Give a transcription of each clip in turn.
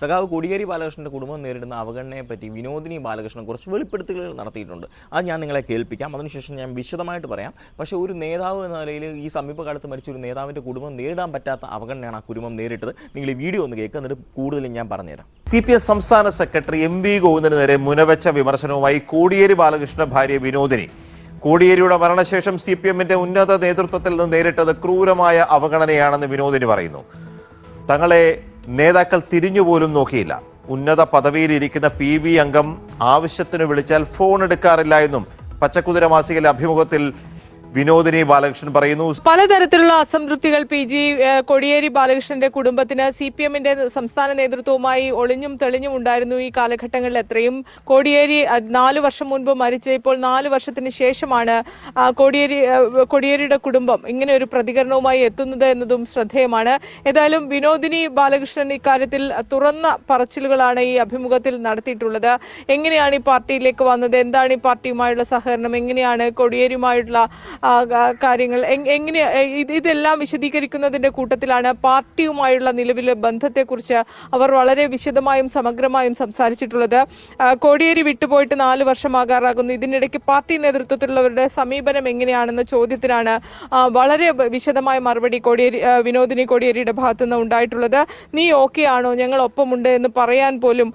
സഖാവ് കോടിയേരി ബാലകൃഷ്ണൻ്റെ കുടുംബം നേരിടുന്ന അവഗണനയെപ്പറ്റി വിനോദിനി ബാലകൃഷ്ണൻ കുറച്ച് വെളിപ്പെടുത്തലുകൾ നടത്തിയിട്ടുണ്ട്. അത് ഞാൻ നിങ്ങളെ കേൾപ്പിക്കാം, അതിനുശേഷം ഞാൻ വിശദമായിട്ട് പറയാം. പക്ഷേ ഒരു നേതാവ് എന്ന നിലയിൽ ഈ സമീപകാലത്ത് മരിച്ച ഒരു നേതാവിൻ്റെ കുടുംബം നേരിടാൻ പറ്റാത്ത അവഗണനയാണ് ആ കുടുംബം നേരിട്ടത്. നിങ്ങൾ ഈ വീഡിയോ ഒന്ന് കേൾക്കുക, എന്നിട്ട് കൂടുതലും ഞാൻ പറഞ്ഞുതരാം. CPS സംസ്ഥാന സെക്രട്ടറി MV ഗോവിന്ദന് നേരെ മുനവെച്ച വിമർശനവുമായി കോടിയേരി ബാലകൃഷ്ണ ഭാര്യ വിനോദിനി. കോടിയേരിയുടെ മരണശേഷം CPM-ന്റെ ഉന്നത നേതൃത്വത്തിൽ നിന്ന് നേരിട്ടത് ക്രൂരമായ അവഗണനയാണെന്ന് വിനോദിനി പറയുന്നു. തങ്ങളെ നേതാക്കൾ തിരിഞ്ഞുപോലും നോക്കിയില്ല. ഉന്നത പദവിയിലിരിക്കുന്ന PB അംഗം ആവശ്യത്തിന് വിളിച്ചാൽ ഫോൺ എടുക്കാറില്ല എന്നും പച്ചക്കുതിര മാസികയിലെ അഭിമുഖത്തിൽ വിനോദിനി ബാലകൃഷ്ണൻ പറയുന്നു. പലതരത്തിലുള്ള അസംതൃപ്തികൾ കോടിയേരി ബാലകൃഷ്ണന്റെ കുടുംബത്തിന് CPM-ന്റെ സംസ്ഥാന നേതൃത്വവുമായി ഒളിഞ്ഞും തെളിഞ്ഞും ഉണ്ടായിരുന്നു ഈ കാലഘട്ടങ്ങളിൽ. എത്രയും കോടിയേരി 4 വർഷം മുൻപ് മരിച്ച ഇപ്പോൾ 4 വർഷത്തിന് ശേഷമാണ് കോടിയേരിയുടെ കുടുംബം ഇങ്ങനെ ഒരു പ്രതികരണവുമായി എത്തുന്നത് എന്നതും ശ്രദ്ധേയമാണ്. ഏതായാലും വിനോദിനി ബാലകൃഷ്ണൻ ഇക്കാര്യത്തിൽ തുറന്ന പറച്ചിലുകളാണ് ഈ അഭിമുഖത്തിൽ നടത്തിയിട്ടുള്ളത്. എങ്ങനെയാണ് ഈ പാർട്ടിയിലേക്ക് വന്നത്, എന്താണ് ഈ പാർട്ടിയുമായുള്ള സഹകരണം, എങ്ങനെയാണ് കോടിയേരിയുമായിട്ടുള്ള കാര്യങ്ങൾ, എങ്ങനെ ഇതെല്ലാം വിശദീകരിക്കുന്നതിന്റെ കൂട്ടത്തിലാണ് പാർട്ടിയുമായുള്ള നിലവിലെ ബന്ധത്തെക്കുറിച്ച് അവർ വളരെ വിശദമായും സമഗ്രമായും സംസാരിച്ചിട്ടുള്ളത്. കോടിയേരി വിട്ടുപോയിട്ട് 4 വർഷമാകാറാകുന്നു. ഇതിനിടയ്ക്ക് പാർട്ടി നേതൃത്വത്തിലുള്ളവരുടെ സമീപനം എങ്ങനെയാണെന്ന ചോദ്യത്തിനാണ് വളരെ വിശദമായ മറുപടി വിനോദിനി കോടിയേരിയുടെ ഭാഗത്തുനിന്ന് ഉണ്ടായിട്ടുള്ളത്. നീ ഓക്കെ ആണോ, ഞങ്ങൾ ഒപ്പമുണ്ട് എന്ന് പറയാൻ പോലും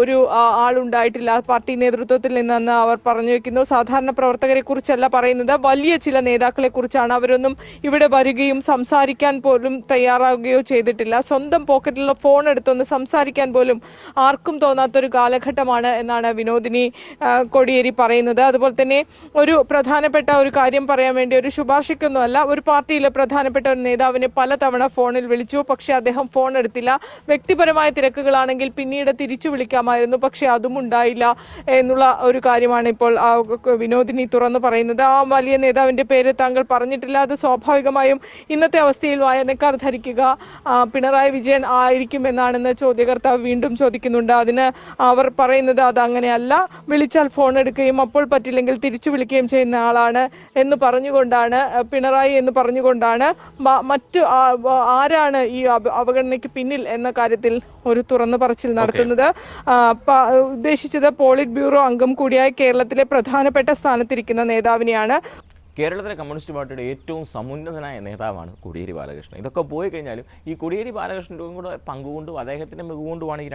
ഒരു ആളുണ്ടായിട്ടില്ല പാർട്ടി നേതൃത്വത്തിൽ നിന്നെന്ന് അവർ പറഞ്ഞു വെക്കുന്നു. സാധാരണ പ്രവർത്തകരെ കുറിച്ചല്ല പറയുന്നത്, വലിയ ചില നേതാക്കളെ കുറിച്ചാണ്. അവരൊന്നും ഇവിടെ വരികയും സംസാരിക്കാൻ പോലും തയ്യാറാവുകയോ ചെയ്തിട്ടില്ല. സ്വന്തം പോക്കറ്റിലുള്ള ഫോൺ എടുത്തൊന്ന് സംസാരിക്കാൻ പോലും ആർക്കും തോന്നാത്തൊരു കാലഘട്ടമാണ് എന്നാണ് വിനോദിനി കോടിയേരി പറയുന്നത്. അതുപോലെ തന്നെ ഒരു പ്രധാനപ്പെട്ട ഒരു കാര്യം പറയാൻ വേണ്ടി, ഒരു ശുപാർശയ്ക്കൊന്നുമല്ല, ഒരു പാർട്ടിയിലെ പ്രധാനപ്പെട്ട ഒരു നേതാവിനെ പലതവണ ഫോണിൽ വിളിച്ചു, പക്ഷെ അദ്ദേഹം ഫോൺ എടുത്തില്ല. വ്യക്തിപരമായ തിരക്കുകളാണെങ്കിൽ പിന്നീട് തിരിച്ചു വിളിക്കാമായിരുന്നു, പക്ഷെ അതും ഉണ്ടായില്ല എന്നുള്ള ഒരു കാര്യമാണ് ഇപ്പോൾ വിനോദിനി തുറന്നു പറയുന്നത്. ആ വലിയ നേതാവിൻ്റെ പേര് താങ്കൾ പറഞ്ഞിട്ടില്ല. അത് സ്വാഭാവികമായും ഇന്നത്തെ അവസ്ഥയിൽ വായനക്കാർ ധരിക്കുക പിണറായി വിജയൻ ആയിരിക്കുമെന്നാണെന്ന് ചോദ്യകർത്താവ് വീണ്ടും ചോദിക്കുന്നുണ്ട്. അതിന് അവർ പറയുന്നത് അതങ്ങനെയല്ല, വിളിച്ചാൽ ഫോൺ എടുക്കുകയും അപ്പോൾ പറ്റില്ലെങ്കിൽ തിരിച്ചു വിളിക്കുകയും ചെയ്യുന്ന ആളാണ് എന്ന് പറഞ്ഞുകൊണ്ടാണ്, പിണറായി എന്ന് പറഞ്ഞുകൊണ്ടാണ് മറ്റു ആരാണ് ഈ അവഗണനയ്ക്ക് പിന്നിൽ എന്ന കാര്യത്തിൽ ഒരു തുറന്നു പറച്ചിൽ നടത്തുന്നത്. ഉദ്ദേശിച്ചത് പോളിറ്റ് ബ്യൂറോ അംഗം കൂടിയായ കേരളത്തിലെ പ്രധാനപ്പെട്ട സ്ഥാനത്തിരിക്കുന്ന നേതാവിനെയാണ്. കേരളത്തിലെ കമ്മ്യൂണിസ്റ്റ് പാർട്ടിയുടെ ഏറ്റവും സമുന്നതനായ നേതാവാണ് കോടിയേരി ബാലകൃഷ്ണൻ. ഇതൊക്കെ പോയി കഴിഞ്ഞാലും ഈ കോടിയേരി ബാലകൃഷ്ണൻ്റെ കൂടെ പങ്കുകൊണ്ടും അദ്ദേഹത്തിൻ്റെ മികവുകൊണ്ടുമാണ് ഈ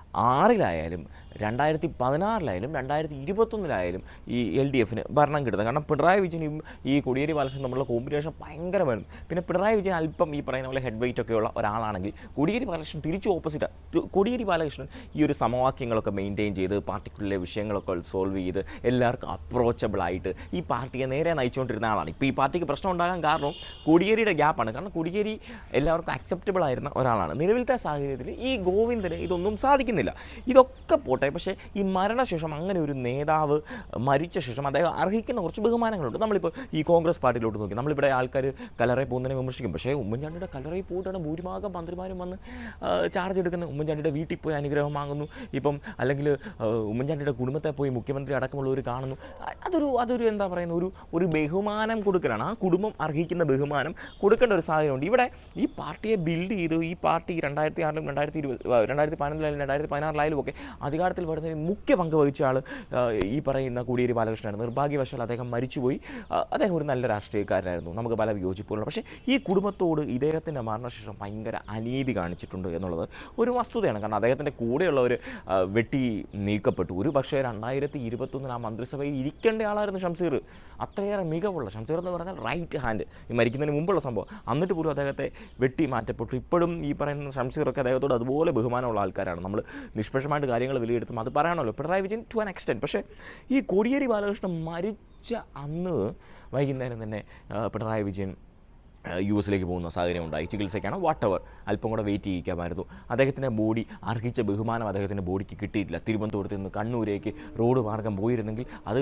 2006-ലായാലും 2016-ലായാലും 2021-ലായാലും ഈ LDF-ന് ഭരണം കിട്ടുന്നത്. കാരണം പിണറായി വിജയനും ഈ കോടിയേരി ബാലകൃഷ്ണൻ തമ്മിലുള്ള കോമ്പിനേഷൻ ഭയങ്കരമായിരുന്നു. പിന്നെ പിണറായി വിജയൻ അല്പം ഈ പറയുന്ന പോലെ ഹെഡ് വെയിറ്റ് ഒക്കെയുള്ള ഒരാളാണെങ്കിൽ കോടിയേരി ബാലകൃഷ്ണൻ തിരിച്ചു ഓപ്പോസിറ്റാണ്. കോടിയേരി ബാലകൃഷ്ണൻ ഈ ഒരു സമവാക്യങ്ങളൊക്കെ മെയിൻറ്റെയിൻ ചെയ്ത് പാർട്ടിക്കുള്ളിലെ വിഷയങ്ങളൊക്കെ സോൾവ് ചെയ്ത് എല്ലാവർക്കും അപ്രോച്ചബിളായിട്ട് ഈ പാർട്ടിയെ നേരെ നയിച്ചുകൊണ്ടിരുന്ന ആളാണ്. ഇപ്പോൾ ഈ പാർട്ടിക്ക് പ്രശ്നം ഉണ്ടാകാൻ കാരണം കോടിയേരിയുടെ ഗ്യാപ്പാണ്. കാരണം കോടിയേരി എല്ലാവർക്കും അക്സെപ്റ്റബിൾ ആയിരുന്ന ഒരാളാണ്. നിലവിലത്തെ സാഹചര്യത്തിൽ ഈ ഗോവിന്ദന് ഇതൊന്നും സാധിക്കുന്നില്ല. ഇതൊക്കെ പോട്ടെ, പക്ഷേ ഈ മരണശേഷം അങ്ങനെ ഒരു നേതാവ് മരിച്ച ശേഷം അദ്ദേഹം അർഹിക്കുന്ന കുറച്ച് ബഹുമാനങ്ങളുണ്ട്. നമ്മളിപ്പോൾ ഈ കോൺഗ്രസ് പാർട്ടിയിലോട്ട് നോക്കി, നമ്മളിവിടെ ആൾക്കാർ കലറയിൽ പോകുന്നതിനെ വിമർശിക്കും. പക്ഷേ ഉമ്മൻചാണ്ടിയുടെ കലറയിൽ പോയിട്ടാണ് ഭൂരിഭാഗം മന്ത്രിമാരും വന്ന് ചാർജ് എടുക്കുന്നത്. ഉമ്മൻചാണ്ടിയുടെ വീട്ടിൽ പോയി അനുഗ്രഹം വാങ്ങുന്നു. ഇപ്പം അല്ലെങ്കിൽ ഉമ്മൻചാണ്ടിയുടെ കുടുംബത്തെ പോയി മുഖ്യമന്ത്രി അടക്കമുള്ളവർ കാണുന്നു. അതൊരു എന്താ പറയുന്ന ഒരു ബഹുമാനം കൊടുക്കലാണ്. ആ കുടുംബം അർഹിക്കുന്ന ബഹുമാനം കൊടുക്കേണ്ട ഒരു സാഹചര്യമുണ്ട്. ഇവിടെ ഈ പാർട്ടിയെ ബിൽഡ് ചെയ്ത് ഈ പാർട്ടി 2006-ലും 2015-ലായാലും 2016-ലായാലും ഒക്കെ അധികാരത്തിൽ വരുന്നതിന് മുഖ്യ പങ്ക് വഹിച്ച ആൾ ഈ പറയുന്ന കോടിയേരി ബാലകൃഷ്ണനാണ്. നിർഭാഗ്യവശാൽ അദ്ദേഹം മരിച്ചുപോയി. അദ്ദേഹം ഒരു നല്ല രാഷ്ട്രീയക്കാരനായിരുന്നു, നമുക്ക് പല വിയോജിപ്പുകളുണ്ട്. പക്ഷേ ഈ കുടുംബത്തോട് ഇദ്ദേഹത്തിൻ്റെ മരണശേഷം ഭയങ്കര അനീതി കാണിച്ചിട്ടുണ്ട് എന്നുള്ളത് ഒരു വസ്തുതയാണ്. കാരണം അദ്ദേഹത്തിൻ്റെ കൂടെയുള്ളവർ വെട്ടി നീക്കപ്പെട്ടു. ഒരു പക്ഷേ 2021 ആ മന്ത്രിസഭയിൽ ഇരിക്കേണ്ട ആളായിരുന്നു ഷംസീർ. അത്രയേറെ മികവുള്ള ഷംസീർ എന്ന് പറഞ്ഞാൽ റൈറ്റ് ഹാൻഡ്, ഈ മരിക്കുന്നതിന് മുമ്പുള്ള സംഭവം. എന്നിട്ട് പോലും അദ്ദേഹത്തെ വെട്ടി മാറ്റപ്പെട്ടു. ഇപ്പോഴും ഈ പറയുന്ന ഷംസീറൊക്കെ അദ്ദേഹത്തോട് അതുപോലെ ബഹുമാനമുള്ള ആൾക്കാരാണ്. നമ്മൾ നിഷ്പക്ഷമായിട്ട് കാര്യങ്ങൾ വിലയിരുത്തും, അത് പറയണമല്ലോ. Pinarayi Vijayan to an extent. പക്ഷേ ഈ കോടിയേരി ബാലകൃഷ്ണൻ മരിച്ച അന്ന് വൈകുന്നേരം തന്നെ പിണറായി വിജയൻ US-ലേക്ക് പോകുന്ന സാഹചര്യം ഉണ്ടായി. ചികിത്സയ്ക്കാണ് വാട്ടെവർ, അല്പം കൂടെ വെയിറ്റ് ചെയ്യിക്കാമായിരുന്നു. അദ്ദേഹത്തിൻ്റെ ബോഡി അർഹിച്ച ബഹുമാനം അദ്ദേഹത്തിൻ്റെ ബോഡിക്ക് കിട്ടിയിട്ടില്ല. തിരുവനന്തപുരത്ത് നിന്ന് കണ്ണൂരേക്ക് റോഡ് മാർഗം പോയിരുന്നെങ്കിൽ അത്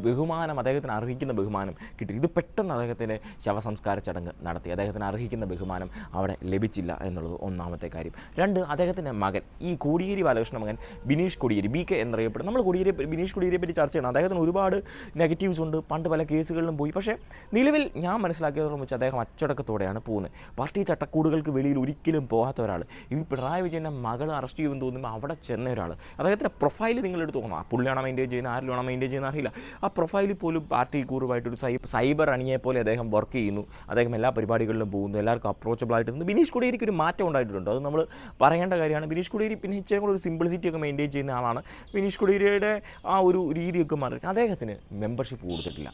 ബഹുമാനം, അദ്ദേഹത്തിന് അർഹിക്കുന്ന ബഹുമാനം കിട്ടി. ഇത് പെട്ടെന്ന് അദ്ദേഹത്തിൻ്റെ ശവസംസ്കാര ചടങ്ങ് നടത്തി. അദ്ദേഹത്തിന് അർഹിക്കുന്ന ബഹുമാനം അവിടെ ലഭിച്ചില്ല എന്നുള്ളത് ഒന്നാമത്തെ കാര്യം. 2, അദ്ദേഹത്തിൻ്റെ മകൻ, ഈ കോടിയേരി ബാലകൃഷ്ണ മകൻ ബിനീഷ് കോടിയേരി, BK എന്നറിയപ്പെടും. നമ്മൾ ബിനീഷ് കോടിയേരിയെ പറ്റി ചർച്ച ചെയ്യണം. അദ്ദേഹത്തിന് ഒരുപാട് നെഗറ്റീവ്സ് ഉണ്ട്. പണ്ട് പല കേസുകളിലും പോയി. പക്ഷേ നിലവിൽ ഞാൻ മനസ്സിലാക്കിയതോളം വെച്ച് അദ്ദേഹം അച്ചടക്കത്തോടെയാണ് പോകുന്നത്. പാർട്ടി ചട്ടക്കൂടുകൾക്ക് വെളിയിൽ ഒരിക്കലും പോകാത്ത ഒരാൾ, ഈ പിണറായി വിജയൻ്റെ മകൾ അറസ്റ്റ് ചെയ്യുമെന്ന് തോന്നുമ്പോൾ അവിടെ ചെന്ന ഒരാൾ, അദ്ദേഹത്തിൻ്റെ പ്രൊഫൈൽ നിങ്ങളെടുത്ത് നോക്കണം. പുള്ളിയാണോ മെയിൻറ്റെയിൻ ചെയ്യുന്നത്, ആരിലാണോ മെയിൻറ്റെയിൻ ചെയ്യുന്നത് അറിയില്ല. ആ പ്രൊഫൈലിൽ പോലും പാർട്ടി കൂറുമായിട്ടൊരു സൈബർ അണിയെ പോലെ അദ്ദേഹം വർക്ക് ചെയ്യുന്നു. അദ്ദേഹം എല്ലാ പരിപാടികളിലും പോകുന്നു, എല്ലാവർക്കും അപ്രോച്ചബിൾ ആയിട്ട് നിന്ന്. ബിനീഷ് കോടിയേരിക്ക് ഒരു മാറ്റം ഉണ്ടായിട്ടുണ്ട്, അത് നമ്മൾ പറയേണ്ട കാര്യമാണ്. ബിനീഷ് കോടിയേരി പിന്നെ ഇച്ചിരി കൂടെ ഒരു സിംപ്ലിസിറ്റി ഒക്കെ മെയിൻറ്റെയിൻ ചെയ്യുന്ന ആളാണ്. ബിനീഷ് കോടിയേരിയുടെ ആ ഒരു രീതിയൊക്കെ മാറി അദ്ദേഹത്തിന് മെമ്പർഷിപ്പ് കൊടുത്തിട്ടില്ല.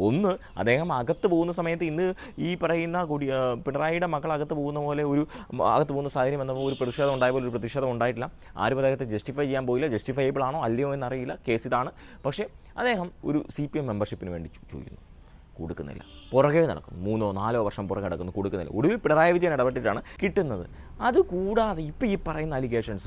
ഒന്ന്, അദ്ദേഹം അകത്ത് പോകുന്ന സമയത്ത് ഇന്ന് ഈ പറയുന്ന പിണറായിയുടെ മക്കൾ അകത്ത് പോകുന്ന പോലെ അകത്ത് പോകുന്ന സാഹചര്യം വന്നപ്പോൾ ഒരു പ്രതിഷേധം ഉണ്ടായ പോലെ ഒരു പ്രതിഷേധം ഉണ്ടായിട്ടില്ല. ആരും അദ്ദേഹത്തെ ജസ്റ്റിഫൈ ചെയ്യാൻ പോയില്ല. ജസ്റ്റിഫയബിൾ ആണോ അല്ലയോ എന്നറിയില്ല, കേസ് ഇതാണ്. പക്ഷേ അദ്ദേഹം ഒരു CPM മെമ്പർഷിപ്പിന് വേണ്ടി ചോദിക്കുന്നു, കൊടുക്കുന്നില്ല. പുറകെ നടക്കുന്നു, 3-4 വർഷം പുറകെ നടക്കുന്നു, കൊടുക്കുന്നില്ല. ഒടുവിൽ പിണറായി വിജയൻ ഇടപെട്ടിട്ടാണ് കിട്ടുന്നത്. അതുകൂടാതെ ഇപ്പോൾ ഈ പറയുന്ന അലിഗേഷൻസ്,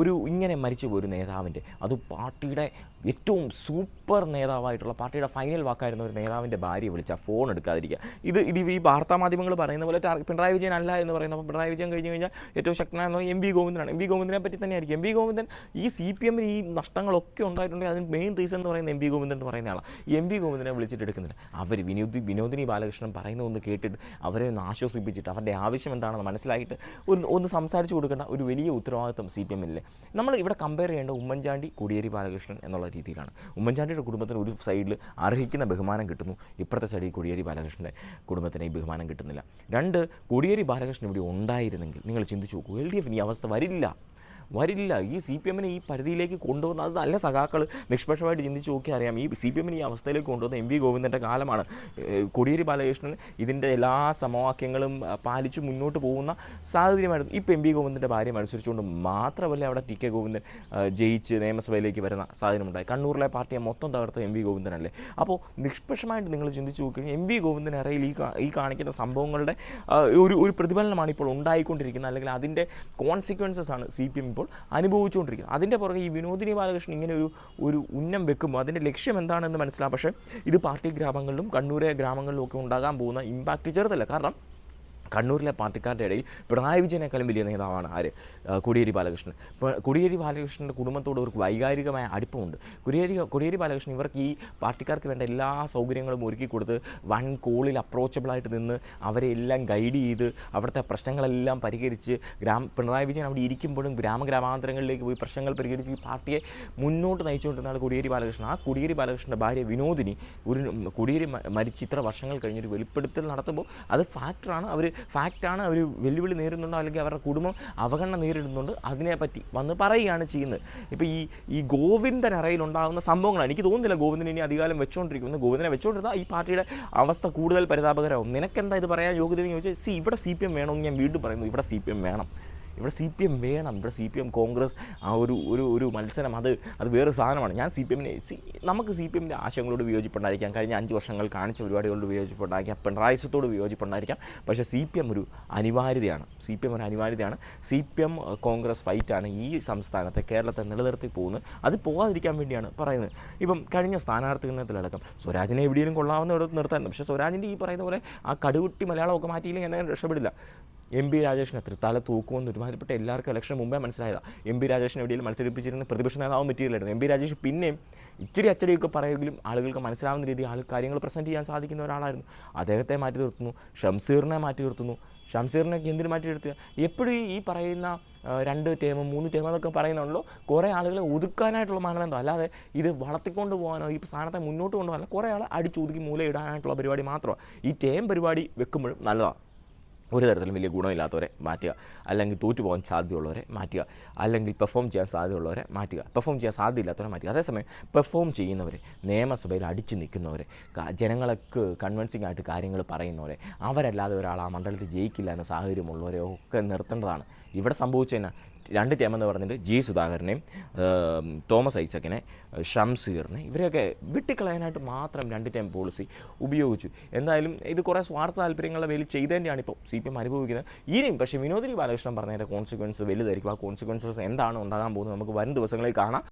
ഒരു ഇങ്ങനെ മരിച്ചു പോയൊരു നേതാവിൻ്റെ, അത് പാർട്ടിയുടെ ഏറ്റവും സൂപ്പർ നേതാവായിട്ടുള്ള, പാർട്ടിയുടെ ഫൈനൽ വാക്കായിരുന്ന ഒരു നേതാവിൻ്റെ ഭാര്യയെ വിളിച്ചാൽ ഫോൺ എടുക്കാതിരിക്കുക. ഇത് ഈ വാർത്താമാധ്യമങ്ങൾ പറയുന്ന പോലെ പിണറായി വിജയൻ അല്ല എന്ന് പറയുന്നത്. അപ്പോൾ പിണറായി വിജയൻ കഴിഞ്ഞ് കഴിഞ്ഞാൽ ഏറ്റവും ശക്തനായ MV ഗോവിന്ദനാണ്. MV ഗോവിന്ദനെ പറ്റി തന്നെയായിരിക്കും. MV ഗോവിന്ദൻ ഈ CPM ഈ നഷ്ടങ്ങളൊക്കെ ഉണ്ടായിട്ടുണ്ടെങ്കിൽ അതിന് മെയിൻ റീസൺ എന്ന് പറയുന്നത് MV ഗോവിന്ദൻ എന്ന് പറയുന്ന ആളാണ്. MV ഗോവിന്ദനെ വിളിച്ചിട്ട് എടുക്കുന്നില്ല. അവർ വിനോദിനി ബാലകൃഷ്ണൻ പറയുന്നതൊന്ന് കേട്ടിട്ട് അവരെ ഒന്ന് ആശ്വസിപ്പിച്ചിട്ട് അവരുടെ ആവശ്യം എന്താണെന്ന് മനസ്സിലാക്കിയിട്ട് ഒന്ന് സംസാരിച്ച് കൊടുക്കേണ്ട ഒരു വലിയ ഉത്തരവാദിത്വം CPM-ല്ലേ. നമ്മൾ ഇവിടെ കമ്പയർ ചെയ്യേണ്ട ഉമ്മൻചാണ്ടി, കോടിയേരി ബാലകൃഷ്ണൻ എന്നുള്ള രീതിയിലാണ്. ഉമ്മൻചാണ്ടിയുടെ കുടുംബത്തിന് ഒരു സൈഡിൽ അർഹിക്കുന്ന ബഹുമാനം കിട്ടുന്നു, ഇപ്പുറത്തെ സൈഡിൽ കോടിയേരി ബാലകൃഷ്ണൻ്റെ കുടുംബത്തിന് ഈ ബഹുമാനം കിട്ടുന്നില്ല. 2, കോടിയേരി ബാലകൃഷ്ണൻ ഇവിടെ ഉണ്ടായിരുന്നെങ്കിൽ നിങ്ങൾ ചിന്തിച്ചു നോക്കൂ, LDF ഈ അവസ്ഥ വരില്ല. ഈ CPM-നെ ഈ പരിധിയിലേക്ക് കൊണ്ടുവന്ന, അത് നല്ല സഖാക്കൾ നിഷ്പക്ഷമായിട്ട് ചിന്തിച്ച് നോക്കി അറിയാം. ഈ CPM-നെ ഈ അവസ്ഥയിലേക്ക് കൊണ്ടുവന്ന MV ഗോവിന്ദൻ്റെ കാലമാണ്. കോടിയേരി ബാലകൃഷ്ണൻ ഇതിൻ്റെ എല്ലാ സമവാക്യങ്ങളും പാലിച്ച് മുന്നോട്ട് പോകുന്ന സാഹചര്യമായിരുന്നു. ഇപ്പോൾ MV ഗോവിന്ദൻ്റെ ഭാര്യ മത്സരിച്ചുകൊണ്ട് മാത്രമല്ല അവിടെ TK ഗോവിന്ദൻ ജയിച്ച് നിയമസഭയിലേക്ക് വരുന്ന സാഹചര്യമുണ്ടായി. കണ്ണൂരിലെ പാർട്ടിയെ മൊത്തം തകർത്ത MV ഗോവിന്ദനല്ലേ. അപ്പോൾ നിഷ്പക്ഷമായിട്ട് നിങ്ങൾ ചിന്തിച്ച് നോക്കുകയും MV ഗോവിന്ദൻ ഇറയിൽ ഈ കാണിക്കുന്ന സംഭവങ്ങളുടെ ഒരു പ്രതിഫലനമാണ് ഇപ്പോൾ ഉണ്ടായിക്കൊണ്ടിരിക്കുന്നത്, അല്ലെങ്കിൽ അതിൻ്റെ കോൺസിക്വൻസസ് ആണ് CPM ഇപ്പോൾ അനുഭവിച്ചുകൊണ്ടിരിക്കുന്നത്. അതിൻ്റെ പുറകെ ഈ വിനോദിനി ബാലകൃഷ്ണൻ ഇങ്ങനെ ഒരു ഉന്നം വെക്കുമ്പോൾ അതിൻ്റെ ലക്ഷ്യം എന്താണെന്ന് മനസ്സിലാവും. പക്ഷേ ഇത് പാർട്ടി ഗ്രാമങ്ങളിലും കണ്ണൂരെ ഗ്രാമങ്ങളിലും ഒക്കെ ഉണ്ടാകാൻ പോകുന്ന ഇമ്പാക്റ്റ് ചെറുതല്ല. കാരണം കണ്ണൂരിലെ പാർട്ടിക്കാരുടെ ഇടയിൽ പിണറായി വിജയനേക്കാളും വലിയ നേതാവാണ് ആര്? കോടിയേരി ബാലകൃഷ്ണൻ. കോടിയേരി ബാലകൃഷ്ണൻ്റെ കുടുംബത്തോട് അവർക്ക് വൈകാരികമായ അടുപ്പമുണ്ട്. കോടിയേരി ബാലകൃഷ്ണൻ ഇവർക്ക് ഈ പാർട്ടിക്കാർക്ക് വേണ്ട എല്ലാ സൗകര്യങ്ങളും ഒരുക്കി കൊടുത്ത് വൺ കോളിൽ അപ്രോച്ചബിളായിട്ട് നിന്ന് അവരെ എല്ലാം ഗൈഡ് ചെയ്ത് അവിടുത്തെ പ്രശ്നങ്ങളെല്ലാം പരിഹരിച്ച് പിണറായി വിജയൻ അവിടെ ഇരിക്കുമ്പോഴും ഗ്രാമാന്തരങ്ങളിലേക്ക് പോയി പ്രശ്നങ്ങൾ പരിഹരിച്ച് ഈ പാർട്ടിയെ മുന്നോട്ട് നയിച്ചുകൊണ്ടിരുന്ന കോടിയേരി ബാലകൃഷ്ണൻ. ആ കോടിയേരി ബാലകൃഷ്ണൻ്റെ ഭാര്യ വിനോദിനി കോടിയേരി മരിച്ച് ഇത്ര വർഷങ്ങൾ കഴിഞ്ഞൊരു വെളിപ്പെടുത്തൽ നടത്തുമ്പോൾ അത് ഫാക്റ്റാണ്. അവർ വെല്ലുവിളി നേരിടുന്നുണ്ടോ അല്ലെങ്കിൽ അവരുടെ കുടുംബം അവഗണന നേരിടുന്നുണ്ട്, അതിനെപ്പറ്റി വന്ന് പറയുകയാണ് ചെയ്യുന്നത്. ഇപ്പോൾ ഈ ഗോവിന്ദൻ അറയിലുണ്ടാകുന്ന സംഭവങ്ങളാണ്. എനിക്ക് തോന്നുന്നില്ല ഗോവിന്ദൻ ഇനി അധികാലം വെച്ചുകൊണ്ടിരിക്കുന്നത്. ഗോവിന്ദനെ വെച്ചുകൊണ്ടിരുന്നാൽ ഈ പാർട്ടിയുടെ അവസ്ഥ കൂടുതൽ പരിതാപകരമാവും. നിനക്കെന്താ ഇത് പറയാൻ യോഗ്യത എന്ന് ചോദിച്ചാൽ, ഇവിടെ CPM വേണമെന്ന് ഞാൻ വീണ്ടും പറയുന്നു. ഇവിടെ CPM വേണം. ഇവിടെ CPM കോൺഗ്രസ് ആ ഒരു മത്സരം അത് വേറെ സാധനമാണ്. ഞാൻ നമുക്ക് CPM-ൻ്റെ ആശയങ്ങളോട് വിയോജിപ്പുണ്ടായിരിക്കാം, കഴിഞ്ഞ 5 വർഷങ്ങൾ കാണിച്ച പരിപാടികളോട് വിയോജിപ്പുണ്ടായിരിക്കാം, പിണറായിസത്തോട് വിയോജിപ്പുണ്ടായിരിക്കാം. പക്ഷേ CPM ഒരു അനിവാര്യതയാണ്. CPM കോൺഗ്രസ് ഫൈറ്റാണ് ഈ സംസ്ഥാനത്തെ, കേരളത്തെ നിലനിർത്തി പോകുന്നത്. അത് പോകാതിരിക്കാൻ വേണ്ടിയാണ് പറയുന്നത്. ഇപ്പം കഴിഞ്ഞ സ്ഥാനാർത്ഥിത്വത്തിലടക്കം സ്വരാജിനെ എവിടെയും കൊള്ളാവുന്ന ഇടത്ത് നിർത്താറുണ്ട്. പക്ഷേ സ്വരാജിൻ്റെ ഈ പറയുന്ന പോലെ ആ കടുകുട്ടി മലയാളമൊക്കെ മാറ്റിയില്ലെങ്കിൽ എന്തായാലും രക്ഷപ്പെടില്ല. MB രാജേഷിന് തല തൂക്കുമെന്ന് ഒരുമാതിരിപ്പെട്ട എല്ലാവർക്കും ഇലക്ഷൻ മുമ്പേ മനസ്സിലായതാണ്. MB രാജേഷിനെ എവിടെയും മത്സരിപ്പിച്ചിരുന്ന പ്രതിപക്ഷ നേതാവും മെറ്റീരിയലായിരുന്നു. MB രാജേഷ് പിന്നെയും ഇച്ചിരി അച്ചടിയൊക്കെ പറയുമെങ്കിലും ആളുകൾക്ക് മനസ്സിലാവുന്ന രീതിയിൽ കാര്യങ്ങൾ പ്രസൻറ്റ് ചെയ്യാൻ സാധിക്കുന്ന ഒരാളായിരുന്നു. അദ്ദേഹത്തെ മാറ്റി നിർത്തുന്നു, ഷംസീറിനെ മാറ്റി നിർത്തുന്നു. ഷംസീറിനൊക്കെ എന്തിനു മാറ്റി നിർത്തുക? എപ്പോഴും ഈ പറയുന്ന 2 ടേം 3 ടേം എന്നൊക്കെ പറയുന്നുള്ളൂ. കുറേ ആളുകളെ ഒതുക്കാനായിട്ടുള്ള മാനദണ്ഡം, അല്ലാതെ ഇത് വളർത്തിക്കൊണ്ട് പോകാനോ ഈ സ്ഥാനത്തെ മുന്നോട്ട് കൊണ്ടുപോകാനോ കുറേ ആളെ അടിച്ചൊതുക്കി മൂലയിടാനായിട്ടുള്ള പരിപാടി മാത്രമാണ്. ഈ ടേം പരിപാടി വെക്കുമ്പോഴും നല്ലതാണ്. ഒരു തരത്തിലും വലിയ ഗുണമില്ലാത്തവരെ മാറ്റുക, അല്ലെങ്കിൽ തോറ്റു പോകാൻ സാധ്യതയുള്ളവരെ മാറ്റുക, അല്ലെങ്കിൽ പെർഫോം ചെയ്യാൻ സാധ്യതയുള്ളവരെ മാറ്റുക, പെർഫോം ചെയ്യാൻ സാധ്യതയില്ലാത്തവരെ മാറ്റുക. അതേസമയം പെർഫോം ചെയ്യുന്നവരെ, നിയമസഭയിൽ അടിച്ചു നിൽക്കുന്നവരെ, ജനങ്ങൾക്ക് കൺവിൻസിംഗ് ആയിട്ട് കാര്യങ്ങൾ പറയുന്നവരെ, അവരല്ലാതെ ഒരാൾ ആ മണ്ഡലത്തിൽ ജയിക്കില്ല എന്ന സാഹചര്യമുള്ളവരെ ഒക്കെ നിർത്തേണ്ടതാണ്. ഇവിടെ സംഭവിച്ചതിന് 2 ടേം എന്ന് പറഞ്ഞിട്ട് G സുധാകരനെയും തോമസ് ഐസക്കിനെ, ഷംസീറിനെ ഇവരെയൊക്കെ വിട്ടിക്കളയാനായിട്ട് മാത്രം 2 ടേം പോളിസി ഉപയോഗിച്ചു. എന്തായാലും ഇത് കുറേ സ്വാർത്ഥ താല്പര്യങ്ങളുടെ പേരിൽ ചെയ്തതിൻ്റെയാണ് ഇപ്പോൾ CPM അനുഭവിക്കുന്നത്. ഇനിയും പക്ഷേ വിനോദിനി ബാലകൃഷ്ണൻ പറഞ്ഞതിൻ്റെ കോൺസിക്വൻസ് വലുതായിരിക്കും. ആ കോൺസിക്വൻസസ് എന്താണ് ഉണ്ടാകാൻ പോകുന്നത് നമുക്ക് വരും ദിവസങ്ങളിൽ കാണാം.